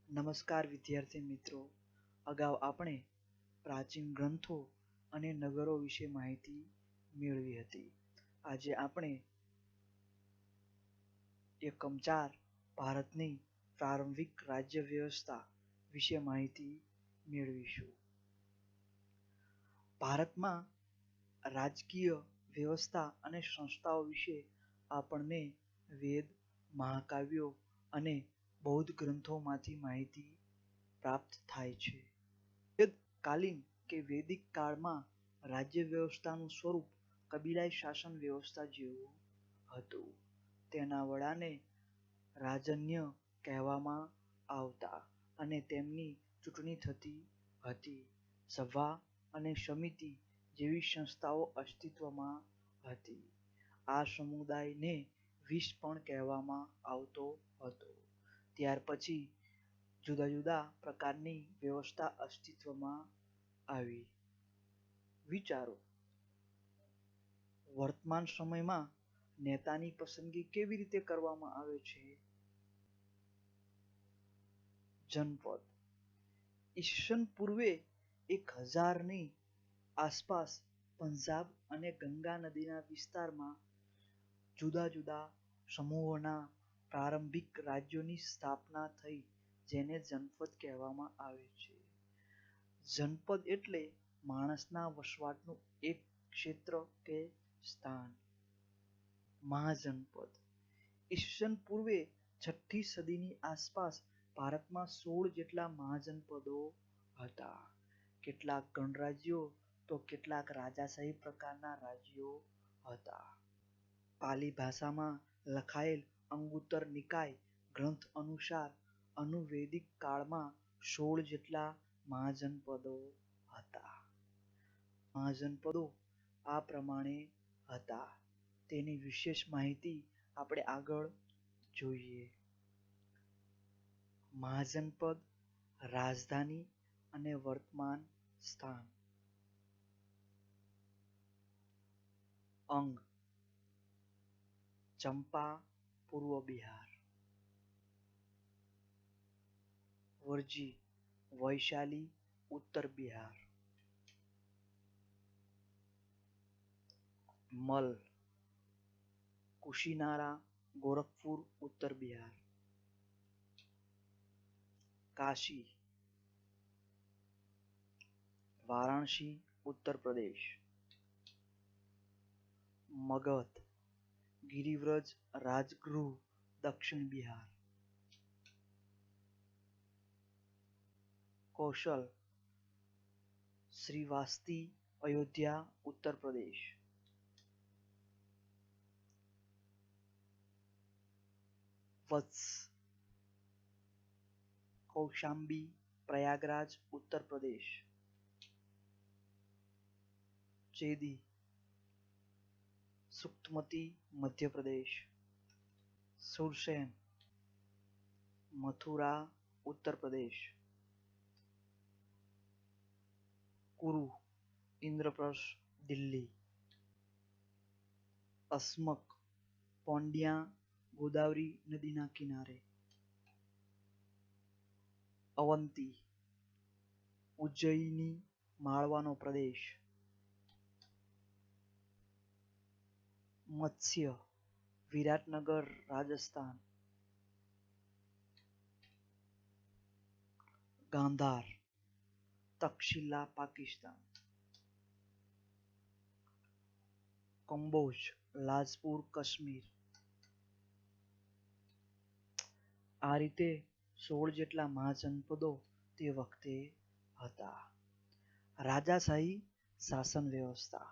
નમસ્કાર વિદ્યાર્થી મિત્રો. અગાઉ આપણે પ્રાચીન ગ્રંથો અને નગરો વિશે માહિતી મેળવી હતી. આજે આપણે એકમ 4 ભારતની પ્રારંભિક રાજ્ય વ્યવસ્થા વિશે માહિતી મેળવીશું. ભારતમાં રાજકીય વ્યવસ્થા અને સંસ્થાઓ વિશે આપણને વેદ, મહાકાવ્યો અને બૌદ્ધ ગ્રંથોમાંથી માહિતી પ્રાપ્ત થાય છે. વેદકાલીન કે વૈદિક કાળમાં રાજ્ય વ્યવસ્થાનું સ્વરૂપ કબીલાઈ શાસન વ્યવસ્થા જેવું હતું. તેના વડાને રાજન્ય કહેવામાં આવતા અને તેમની ચૂંટણી થતી હતી. સભા અને સમિતિ જેવી સંસ્થાઓ અસ્તિત્વમાં હતી. આ સમુદાયને વિશ પણ કહેવામાં આવતો હતો. ત્યાર પછી જુદા જુદા પ્રકારની વ્યવસ્થા અસ્તિત્વમાં આવી. વિચારો. વર્તમાન સમયમાં નેતાની પસંદગી કેવી રીતે કરવામાં આવે છે? જનપદ. ઈસવીસન પૂર્વે 1000ની આસપાસ પંજાબ અને ગંગા નદીના વિસ્તારમાં જુદા જુદા સમૂહોના પ્રારંભિક રાજ્યોની સ્થાપના થઈ, જેને જનપદ કહેવામાં આવે છે. જનપદ એટલે માણસના વસવાટનું એક ક્ષેત્ર કે સ્થાન. મહાજનપદ. ઈસવીસન પૂર્વે 6ઠ્ઠી સદીની આસપાસ ભારતમાં 16 જેટલા મહાજનપદો હતા. કેટલાક ગણરાજ્યો તો કેટલાક રાજાશાહી પ્રકારના રાજ્યો હતા. પાલી ભાષામાં લખાયેલ અંગુત્તર નિકાય ગ્રંથ અનુસાર અનુવૈદિક કાળમાં 16 જેટલા મહાજનપદો હતા. મહાજનપદો આ પ્રમાણે હતા. તેની વિશેષ માહિતી આપણે આગળ જોઈએ. મહાજનપદ, રાજધાની અને વર્તમાન સ્થાન. અંગ. ચંપા પૂર્વ બિહાર. વર્જી વૈશાલી ઉત્તર બિહાર. મલ કુશીનારા ગોરખપુર ઉત્તર બિહાર. કાશી વારાણસી ઉત્તર પ્રદેશ. મગધ ગિરિવ્રજ રાજગૃહ દક્ષિણ બિહાર. કૌશલ શ્રીવાસ્તી અયોધ્યા ઉત્તર પ્રદેશ. વત્સ કૌશાંબી પ્રયાગરાજ ઉત્તર પ્રદેશ. ચેદી સુક્તમતી મધ્ય પ્રદેશ. સુરસેન મથુરા ઉત્તર પ્રદેશ. કુરુ ઇન્દ્રપ્રસ્થ દિલ્હી. અસ્મક પૌંડિયા ગોદાવરી નદીના કિનારે. અવંતી ઉજ્જૈની માળવાનો પ્રદેશ. મત્સ્ય વિરાટનગર રાજસ્થાન. ગાંધાર તક્ષશિલા પાકિસ્તાન. કંબોજ લાજપુર કાશ્મીર. આ રીતે 16 જેટલા મહાજનપદો તે વખતે હતા. રાજાશાહી શાસન વ્યવસ્થા.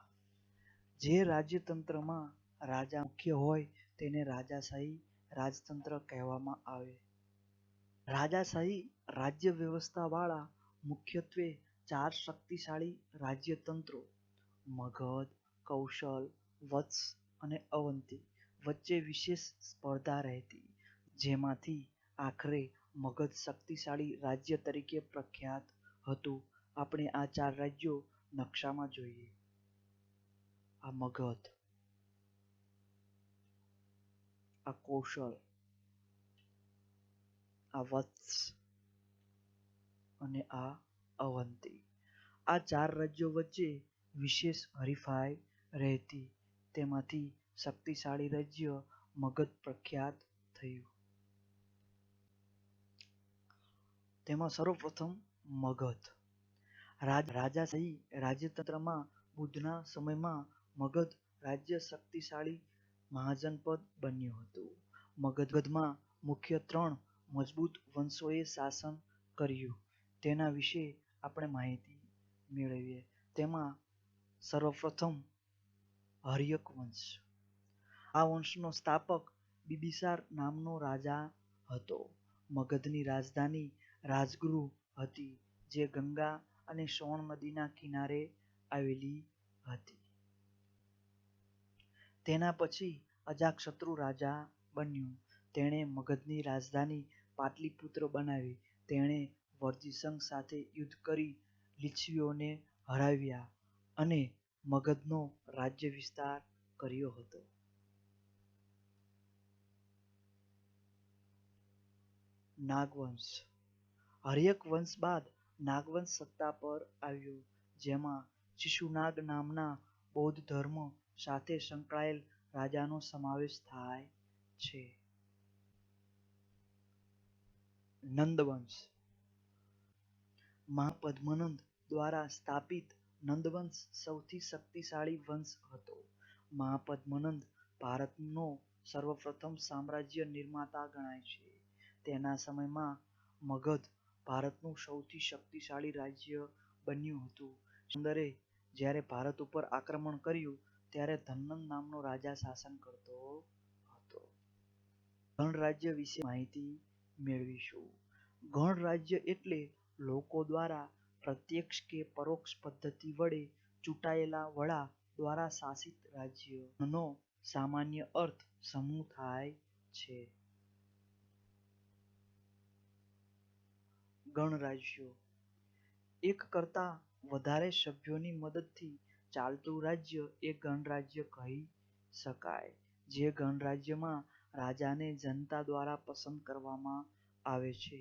જે રાજ્યતંત્રમાં રાજા મુખ્ય હોય તેને રાજાશાહી રાજતંત્ર કહેવામાં આવે. રાજાશાહી રાજ્ય વ્યવસ્થાવાળા મુખ્યત્વે 4 શક્તિશાળી રાજ્યતંત્રો મગધ, કૌશલ, વત્સ અને અવંતી વચ્ચે વિશેષ સ્પર્ધા રહેતી, જેમાંથી આખરે મગધ શક્તિશાળી રાજ્ય તરીકે પ્રખ્યાત હતું. આપણે આ 4 રાજ્યો નકશામાં જોઈએ. આ મગધ, આ કૌશલ, આ વત્સ અને આ અવંતી. આ 4 રાજ્યો વચ્ચે વિશેષ હરીફાઈ રહેતી. તેમાંથી શક્તિશાળી રાજ્ય મગધ પ્રખ્યાત થયું. તેમાં સર્વપ્રથમ મગધ. રાજાશાહી રાજ્યતંત્રમાં બુદ્ધના સમયમાં મગધ રાજ્ય શક્તિશાળી મહાજનપદ બન્યું હતું. મગધમાં મુખ્ય 3 મજબૂત વંશોએ શાસન કર્યું. તેના વિશે આપણે માહિતી મેળવીએ. તેમાં સર્વપ્રથમ હર્યક વંશ. આ વંશનો સ્થાપક બિંબિસાર નામનો રાજા હતો. મગધની રાજધાની રાજગૃહ હતી, જે ગંગા અને સોણ નદીના કિનારે આવેલી હતી. તેના પછી અજાતશત્રુ રાજા બન્યો. તેણે મગધની રાજધાની પાટલીપુત્ર બનાવી. તેણે વજ્જીસંઘ સાથે યુદ્ધ કરી લીચ્છવીઓને હરાવ્યા અને મગધનો રાજ્ય વિસ્તાર કર્યો હતો. નાગવંશ. હર્યક વંશ બાદ નાગવંશ સત્તા પર આવ્યો, જેમાં શિશુનાગ નામના બૌદ્ધ ધર્મ સાથે સંકળાયેલ રાજાનો સમાવેશ થાય છે. નંદવંશ. મહાપદ્મનંદ દ્વારા સ્થાપિત નંદવંશ સૌથી શક્તિશાળી વંશ હતો. મહાપદ્મનંદ ભારતનો સર્વપ્રથમ સામ્રાજ્ય નિર્માતા ગણાય છે. તેના સમયમાં મગધ ભારતનું સૌથી શક્તિશાળી રાજ્ય બન્યું હતું. સિકંદરે જ્યારે ભારત ઉપર આક્રમણ કર્યું ત્યારે ધન્વંત નામનો રાજા શાસન કરતો હતો. ગણરાજ્ય વિશે માહિતી મેળવીશું. ગણરાજ્ય એટલે લોકો દ્વારા પ્રત્યક્ષ કે પરોક્ષ પદ્ધતિ વડે ચૂંટાયેલા વડા દ્વારા શાસિત રાજ્ય. ગણનો સામાન્ય અર્થ સમૂહ થાય છે. ગણરાજ્યો એક કરતાં વધારે સભ્યોની મદદથી ચાલતું રાજ્ય એ ગણરાજ્ય કહી શકાય. જે ગણરાજ્યમાં રાજાને જનતા દ્વારા પસંદ કરવામાં આવે છે.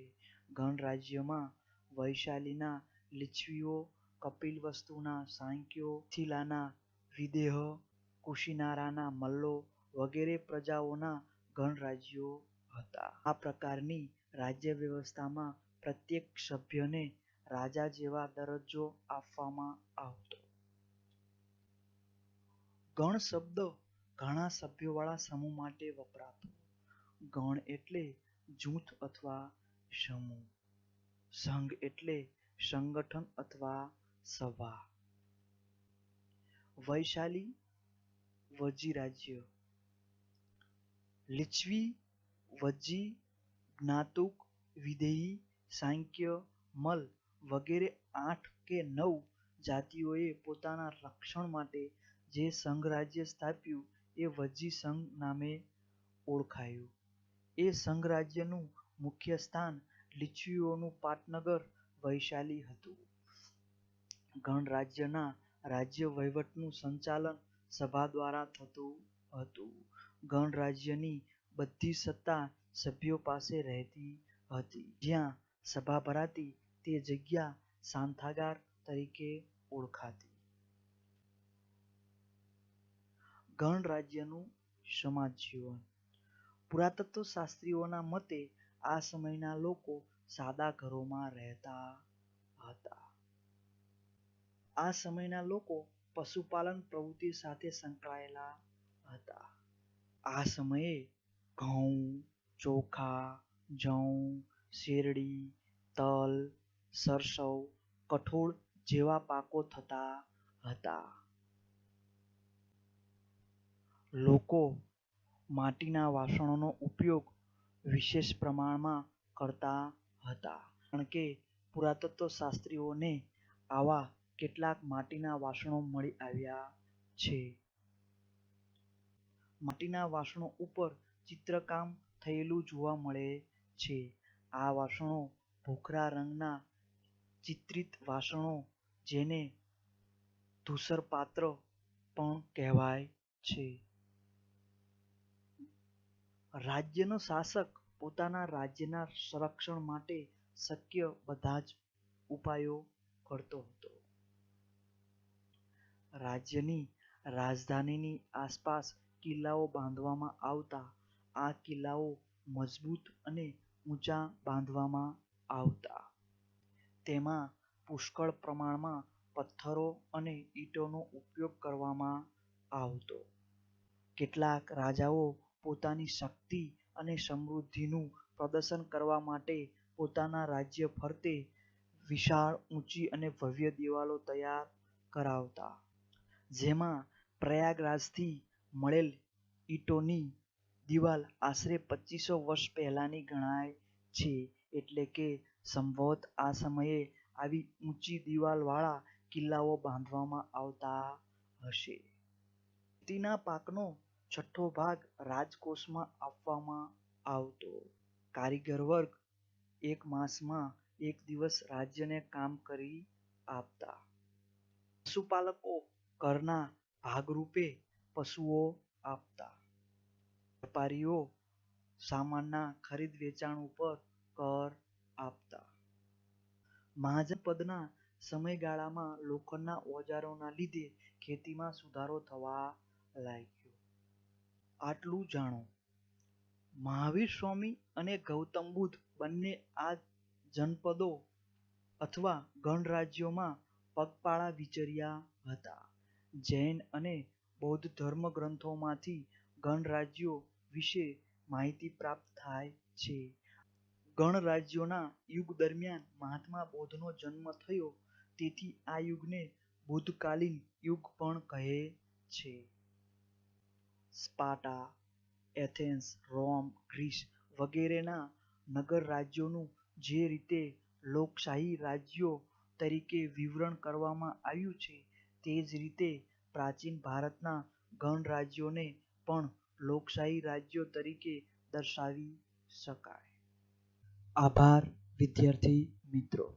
ગણરાજ્યમાં વૈશાલીના લીચ્છવીઓ, કપિલવસ્તુના સાંક્યો, મિથિલાના વિદેહ, કુશિનારાના મલ્લો વગેરે પ્રજાઓના ગણરાજ્યો હતા. આ પ્રકારની રાજ્ય વ્યવસ્થામાં પ્રત્યેક સભ્યને રાજા જેવા દરજ્જો આપવામાં આવતો. ગણ શબ્દ ઘણા સભ્યોવાળા સમૂહ માટે વપરાતો. ગણ એટલે જૂથ અથવા સમૂહ. સંઘ એટલે સંગઠન અથવા સભા. વૈશાલી વજ્જી રાજ્ય. લીચ્છવી, વજ્જી, જ્ઞાતુક, વિદેહી, સાંક્ય, મલ વગેરે 8 કે 9 જાતિઓએ પોતાના રક્ષણ માટે જે સંઘરાજ્ય સ્થાપ્યું એ વજ્જી સંઘ નામે ઓળખાયું. એ સંઘરાજ્યનું મુખ્ય સ્થાન લીચ્છવીઓનું પાટનગર વૈશાલી હતું. ગણરાજ્યના રાજ્ય વહીવટનું સંચાલન સભા દ્વારા થતું હતું. ગણરાજ્યની બધી સત્તા સભ્યો પાસે રહેતી હતી. જ્યાં સભા ભરાતી તે જગ્યા શાંતાગાર તરીકે ઓળખાતી. ગણરાજ્યનું સમાજ જીવન. પુરાતત્વશાસ્ત્રીઓના મતે આ સમયના લોકો સાદા ઘરોમાં રહેતા હતા. આ સમયના લોકો પશુપાલન પ્રવૃત્તિ સાથે સંકળાયેલા હતા. આ સમયે ઘઉં, ચોખા, જવ, શેરડી, તલ, સરસવ, કઠોળ જેવા પાકો થતા હતા. લોકો માટીના વાસણોનો ઉપયોગ વિશેષ પ્રમાણમાં કરતા હતા. કારણ કે પુરાતત્વશાસ્ત્રીઓને આવા કેટલાક માટીના વાસણો મળી આવ્યા છે. માટીના વાસણો ઉપર ચિત્રકામ થયેલું જોવા મળે છે. આ વાસણો ભૂખરા રંગના ચિત્રિત વાસણો, જેને ધૂસરપાત્ર પણ કહેવાય છે. રાજ્યનો શાસક પોતાના રાજ્યના સંરક્ષણ માટે શક્ય બધા જ ઉપાયો કરતો હતો. રાજ્યની રાજધાનીની આસપાસ કિલ્લાઓ બાંધવામાં આવતા. આ કિલ્લાઓ મજબૂત અને ઊંચા બાંધવામાં આવતા. તેમાં પુષ્કળ પ્રમાણમાં પથ્થરો અને ઈંટોનો ઉપયોગ કરવામાં આવતો. કેટલાક રાજાઓ પોતાની શક્તિ અને સમૃદ્ધિનું પ્રદર્શન કરવા માટે પોતાના રાજ્ય ફરતે વિશાળ, ઊંચી અને ભવ્ય દિવાલો તૈયાર કરાવતા, જેમાં પ્રયાગરાજથી મળેલ ઈંટોની દિવાલ આશરે 2500 વર્ષ પહેલાંની ગણાય છે. એટલે કે સંભવત આ સમયે આવી ઊંચી દિવાલવાળા કિલ્લાઓ બાંધવામાં આવતા હશે. ખેતીના પાકનો છઠ્ઠો ભાગ રાજકોષમાં આપવામાં આવતો. કારીગર વર્ગ એક માસમાં એક દિવસ રાજ્યને કામ કરી આપતા. પશુપાલકો કરના ભાગરૂપે પશુઓ આપતા. વેપારીઓ સામાનના ખરીદ વેચાણ ઉપર કર આપતા. મહાજનપદના સમયગાળામાં લોખંડના ઓજારોના લીધે ખેતીમાં સુધારો થવા લાગ્યો. આટલું જાણો. મહાવીર સ્વામી અને ગૌતમ બુદ્ધ બંને આ જનપદો અથવા ગણરાજ્યોમાં પગપાળા વિચર્યા હતા. જૈન અને બૌદ્ધ ધર્મગ્રંથોમાંથી ગણરાજ્યો વિશે માહિતી પ્રાપ્ત થાય છે. ગણરાજ્યોના યુગ દરમિયાન મહાત્મા બૌદ્ધનો જન્મ થયો, તેથી આ યુગને બુદ્ધકાલીન યુગ પણ કહે છે. સ્પાર્ટા, એથેન્સ, રોમ, ગ્રીસ વગેરેના નગર રાજ્યોનું જે રીતે લોકશાહી રાજ્યો તરીકે વિવરણ કરવામાં આવ્યું છે, તે જ રીતે પ્રાચીન ભારતના ગણરાજ્યોને પણ લોકશાહી રાજ્યો તરીકે દર્શાવી શકાય. આભાર વિદ્યાર્થી મિત્રો.